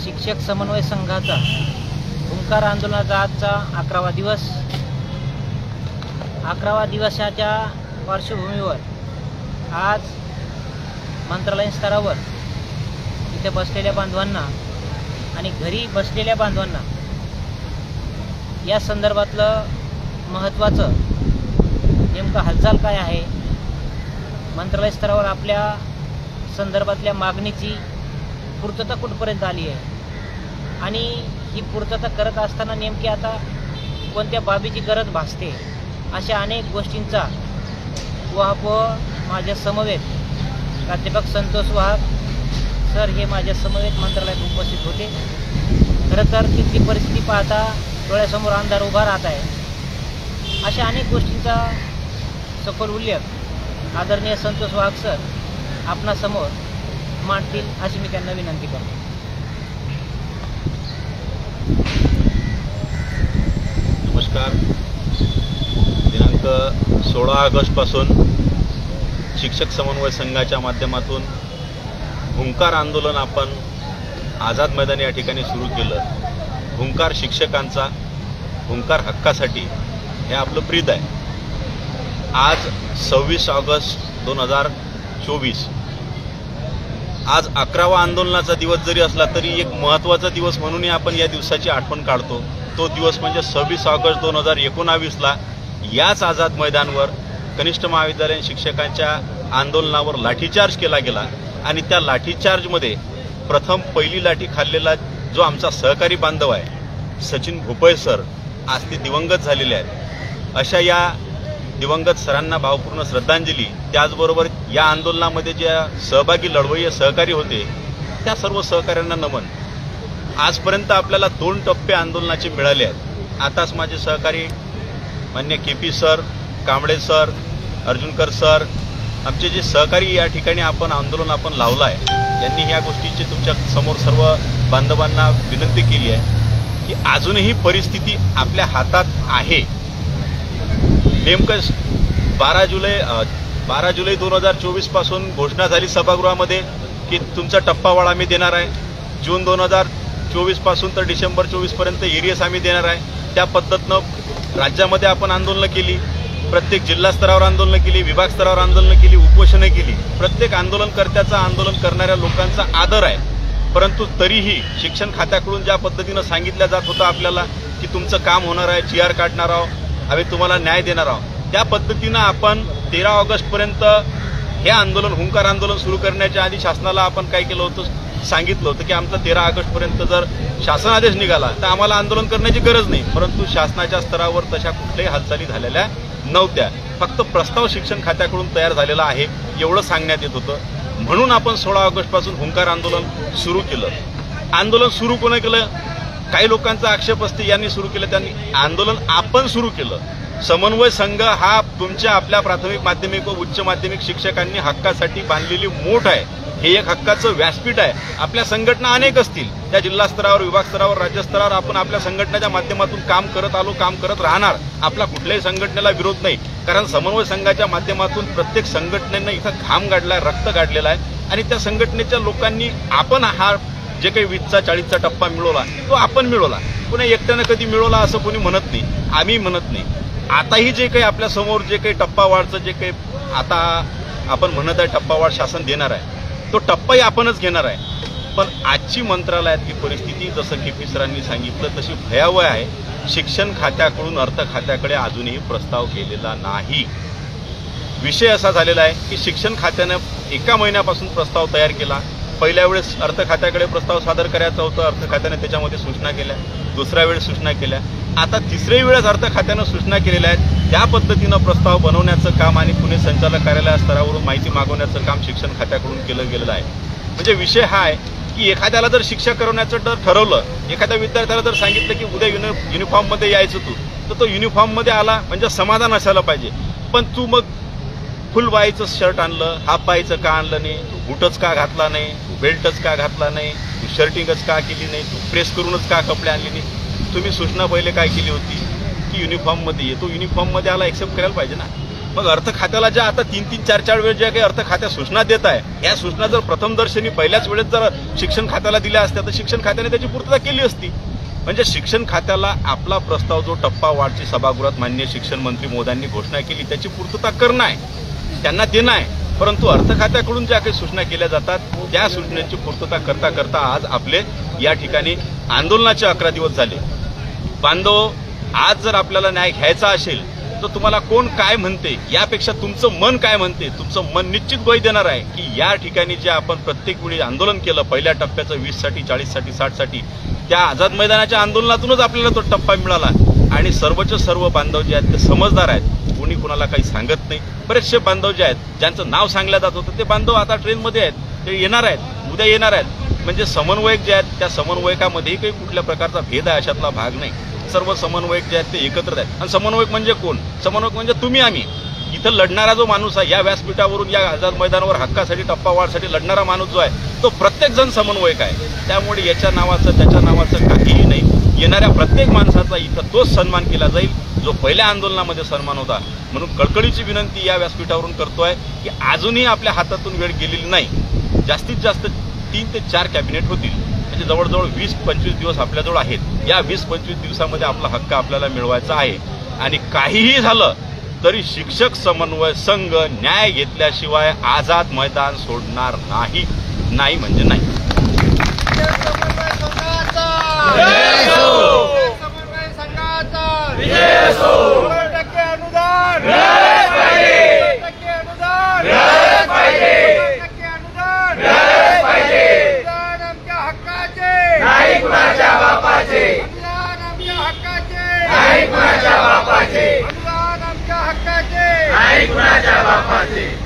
शिक्षक समन्वय संघाचा हुंकार आंदोलनाचा आजचा 11वा दिवस. 11वा दिवसाच्या पार्श्वभूमीवर आज मंत्रालयीन स्तरावर इथे बसलेल्या बांधवांना आणि घरी बसलेल्या बांधवांना या संदर्भातलं महत्त्वाचं नेमकं हालचाल काय आहे, मंत्रालय स्तरावर आपल्या संदर्भातल्या मागणीची पूर्तता कुठपर्यंत आली आहे आणि ही पूर्तता करत असताना नेमकी आता कोणत्या बाबीची गरज भासते, अशा अनेक गोष्टींचा उहापोह माझ्या समवेत प्राध्यापक संतोष वाहक सर हे माझ्या समवेत मंत्रालयात उपस्थित होते. खरं तर तिथली परिस्थिती पाहता डोळ्यासमोर अंधार उभा राहत आहे. अशा अनेक गोष्टींचा सखोल उल्लेख आदरणीय संतोष वाहक सर आपणासमोर मांडतील अशी मी त्यांना विनंती करतो. नमस्कार. दिनांक 16 ऑगस्टपासून शिक्षक समन्वय संघाच्या माध्यमातून हुंकार आंदोलन आपण आझाद मैदान या ठिकाणी सुरू केलं. हुंकार शिक्षकांचा, हुंकार हक्कासाठी हे आपलं प्रीत आहे. आज 26 ऑगस्ट 2024 आज 11वा आंदोलनाचा दिवस जरी असला तरी एक महत्त्वाचा दिवस म्हणूनही आपण या दिवसाची आठवण काढतो. तो दिवस म्हणजे 26 ऑगस्ट 2019ला याच आझाद मैदानवर कनिष्ठ महाविद्यालयीन शिक्षकांच्या आंदोलनावर लाठीचार्ज केला गेला आणि त्या लाठीचार्जमध्ये प्रथम पहिली लाठी खाल्लेला जो आमचा सहकारी बांधव आहे सचिन भोपळे सर, आज ते दिवंगत झालेले आहेत. अशा या दिवंगत सरांना भावपूर्ण श्रद्धांजली. त्याचबरोबर या आंदोलनामध्ये ज्या सहभागी लढवय्ये सहकारी होते त्या सर्व सहकाऱ्यांना नमन. आजपर्यंत आपल्याला 2 टप्पे आंदोलनाचे मिळाले आहेत. आताच माझे सहकारी मान्य KP sir, Kamble sir, Arjunkar sir, आमचे जे सहकारी या ठिकाणी आंदोलन लावलं आहे, यांनी ह्या गोष्टीची तुमच्या समोर सर्व बांधवांना विनंती केली आहे की अजूनही परिस्थिती आपल्या हातात आहे. नेमकं 12 जुलै 2024 पासून घोषणा झाली सभागृहामध्ये की तुमचा टप्पावाढ आम्ही देणार आहे. जून 2024 पासून तर डिसेंबर 24 पर्यंत एरियस आम्ही देणार आहे. त्या पद्धतीनं राज्यामध्ये आपण आंदोलनं केली, प्रत्येक जिल्हा स्तरावर आंदोलनं केली, विभाग स्तरावर आंदोलनं केली, उपोषणं केली. प्रत्येक आंदोलनकर्त्याचा, आंदोलन करणाऱ्या लोकांचा आदर आहे. परंतु तरीही शिक्षण खात्याकडून ज्या पद्धतीनं सांगितलं जात होतं आपल्याला की तुमचं काम होणार आहे, GR काढणार आहोत, आम्ही तुम्हाला न्याय देणार आहोत, त्या पद्धतीनं आपण 13 ऑगस्टपर्यंत हे आंदोलन, हुंकार आंदोलन सुरू करण्याच्या आधी शासनाला आपण काय केलं होतं, सांगितलं होतं की आमचा 13 ऑगस्टपर्यंत जर शासन आदेश निघाला तर आम्हाला आंदोलन करण्याची गरज नाही. परंतु शासनाच्या स्तरावर तशा कुठल्याही हालचाली झालेल्या नव्हत्या. फक्त प्रस्ताव शिक्षण खात्याकडून तयार झालेला आहे एवढं सांगण्यात येत होतं. म्हणून आपण 16 ऑगस्टपासून हुंकार आंदोलन सुरू केलं. आंदोलन सुरू कोणी केलं? काही लोकांचा आक्षेप असते यांनी सुरू केलं, त्यांनी. आंदोलन आपण सुरू केलं. समन्वय संघ हा तुमच्या आपल्या प्राथमिक, माध्यमिक व उच्च माध्यमिक शिक्षकांनी हक्कासाठी बांधलेली मोठ आहे. हे एक हक्काचं व्यासपीठ आहे. आपल्या संघटना अनेक असतील, त्या जिल्हा स्तरावर, विभाग स्तरावर, राज्य स्तरावर आपण आपल्या संघटनेच्या माध्यमातून काम करत आलो, काम करत राहणार. आपला कुठल्याही संघटनेला विरोध नाही, कारण समन्वय संघाच्या माध्यमातून प्रत्येक संघटनेनं इथं घाम गाडला, रक्त गाडलेला आहे आणि त्या संघटनेच्या लोकांनी आपण हा जे काही 20चा 40चा टप्पा मिळवला तो आपण मिळवला. पुन्हा एकट्यानं कधी मिळवला असं कोणी म्हणत नाही, आम्ही म्हणत नाही. आताही जे काही आपल्या समोर जे काही टप्पावाढचं जे काही आता आपण म्हणत आहे टप्पावाढ शासन देणार आहे, तो टप्पाही आपणच घेणार आहे. पण आजची मंत्रालयातली परिस्थिती जसं KP सरांनी सांगितलं तशी भयावह आहे. शिक्षण खात्याकडून अर्थ खात्याकडे अजूनही प्रस्ताव गेलेला नाही. विषय असा झालेला आहे की शिक्षण खात्यानं 1 महिन्यापासून प्रस्ताव तयार केला. पहिल्या वेळेस अर्थ खात्याकडे प्रस्ताव सादर करायचा होता, अर्थ खात्याने त्याच्यामध्ये सूचना केल्या. दुसऱ्या वेळेस सूचना केल्या. आता तिसऱ्या वेळेस अर्थ खात्यानं सूचना केलेल्या आहेत. त्या पद्धतीनं प्रस्ताव बनवण्याचं काम आणि पुणे संचालक कार्यालय स्तरावरून माहिती मागवण्याचं काम शिक्षण खात्याकडून केलं गेलेलं आहे. म्हणजे विषय हा आहे की एखाद्याला जर शिक्षा करवण्याचं जर ठरवलं, एखाद्या विद्यार्थ्याला जर सांगितलं की उद्या युनिफॉर्ममध्ये यायचं तू, तर तो युनिफॉर्ममध्ये आला म्हणजे समाधान असायला पाहिजे. पण तू मग फुल बाईचं शर्ट आणलं, हाफ बाईचं का आणलं नाही, तू बूटच का घातला नाही, तू बेल्टच का घातला नाही, तू शर्टिंगच का केली नाही, तू प्रेस करूनच का कपडे आणले नाही. तुम्ही सूचना पहिले काय केली होती की युनिफॉर्ममध्ये ये, तो युनिफॉर्ममध्ये आला एक्सेप्ट करायला पाहिजे ना. मग अर्थ खात्याला ज्या आता 3-4 वेळ ज्या काही अर्थ खात्या सूचना देत आहे, या सूचना जर प्रथमदर्शनी पहिल्याच वेळेस जर शिक्षण खात्याला दिल्या असत्या तर शिक्षण खात्याने त्याची पूर्तता केली असती. म्हणजे शिक्षण खात्याला आपला प्रस्ताव जो टप्पा वाढची सभागृहात माननीय शिक्षण मंत्री महोदयांनी घोषणा केली त्याची पूर्तता करणं आहे, त्यांना देणं आहे. परंतु अर्थ खात्याकडून ज्या काही सूचना केल्या जातात त्या सूचनेची पूर्तता करता करता आज आपले या ठिकाणी आंदोलनाचे 11 दिवस झाले. बांधव, आज जर आपल्याला न्याय घ्यायचा असेल तर तुम्हाला कोण काय म्हणते यापेक्षा तुमचं मन काय म्हणते, तुमचं मन निश्चित ग्वाही देणार आहे की या ठिकाणी जे आपण प्रत्येक वेळी आंदोलन केलं पहिल्या टप्प्याचं 20 साठी 40 साठी 60 साठी, त्या आझाद मैदानाच्या आंदोलनातूनच आपल्याला तो टप्पा मिळाला. आणि सर्वच्या सर्व बांधव जे आहेत ते समजदार आहेत, कोणी कुणाला काही सांगत नाही. बरेचसे बांधव जे आहेत ज्यांचं नाव सांगलं जात होतं ते बांधव आता ट्रेनमध्ये आहेत, ते येणार आहेत, उद्या येणार आहेत. म्हणजे समन्वयक जे आहेत त्या समन्वयकामध्येही काही कुठल्या प्रकारचा भेद आहे अशातला भाग नाही. सर्व समन्वयक जे आहेत ते एकत्र आहेत. आणि समन्वयक म्हणजे कोण? समन्वयक म्हणजे तुम्ही आम्ही. इथं लढणारा जो माणूस आहे या व्यासपीठावरून या आझाद मैदानावर हक्कासाठी टप्पा वाढसाठी लढणारा माणूस जो आहे तो प्रत्येक जण समन्वयक आहे. त्यामुळे याच्या नावाचं त्याच्या नावाचं काहीही नाही. येणाऱ्या प्रत्येक माणसाचा इथं तोच सन्मान केला जाईल जो पहिल्या आंदोलनामध्ये सन्मान होता. म्हणून कळकळीची विनंती या व्यासपीठावरून करतोय की अजूनही आपल्या हातातून वेळ गेलेली नाही. जास्तीत जास्त 3 ते 4 कॅबिनेट होतील, म्हणजे जवळजवळ 20-25 दिवस आपल्याजवळ आहेत. या 20-25 दिवसामध्ये आपला हक्क आपल्याला मिळवायचा आहे. आणि काहीही झालं तरी शिक्षक समन्वय संघ न्याय घेतल्याशिवाय आझाद मैदान सोडणार नाही. नाही म्हणजे नाही. हक्काचे नाही कुणाच्या बापाचे.